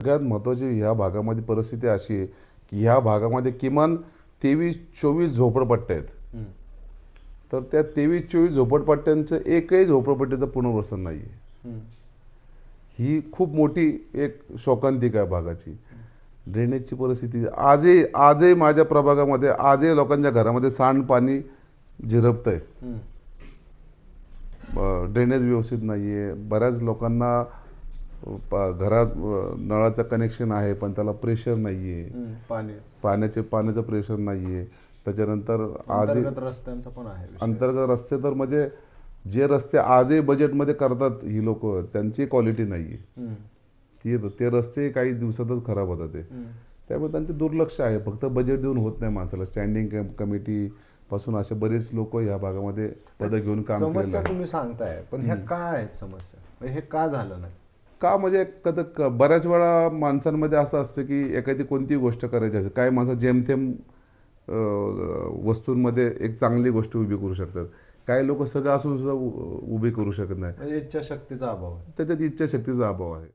सगळ्यात महत्त्वाची ह्या भागामध्ये परिस्थिती अशी आहे की ह्या भागामध्ये किमान 23-24 झोपडपट्ट्या आहेत. हम्म. तर त्या 23-24 झोपडपट्ट्यांचं एकही झोपडपट्टीचं पुनर्वसन नाही आहे. हम्म. ही खूप मोठी एक शोकांतिका आहे भागाची. ड्रेनेजची परिस्थिती आजही माझ्या प्रभागामध्ये आजही लोकांच्या घरामध्ये सांडपाणी झिरपतंय. हम्म. ड्रेनेज व्यवस्थित नाही आहे. बऱ्याच लोकांना घरात नळाचं कनेक्शन आहे पण त्याला प्रेशर नाही आहे. पाण्याचं प्रेशर नाही आहे. त्याच्यानंतर आजही अंतर्गत रस्त्यांचा पण आहे विषय. अंतर्गत रस्ते तर म्हणजे जे रस्ते आजही बजेटमध्ये करतात ही लोक त्यांची क्वालिटी नाही आहे. हम्म. ते रस्ते काही दिवसातच खराब होतात ते. त्यामुळे त्यांचे दुर्लक्ष आहे. फक्त बजेट देऊन होत नाही माणसाला. स्टँडिंग कमिटी पासून असे बरेच लोक ह्या भागामध्ये पदं घेऊन काम केलेलं समस्या आहे. तुम्ही सांगताय पण ह्या काय आहेत समस्या, म्हणजे हे का झालं नाही? का म्हणजे बऱ्याच वेळा माणसांमध्ये असं असतं की एखादी कोणतीही गोष्ट करायची असते. काही माणसं जेमतेम वस्तूंमध्ये एक चांगली गोष्ट उभी करू शकतात. काही लोक सगळं असून सुद्धा उभी करू शकत नाही. म्हणजे इच्छाशक्तीचा अभाव आहे. त्याच्यात इच्छाशक्तीचा अभाव आहे.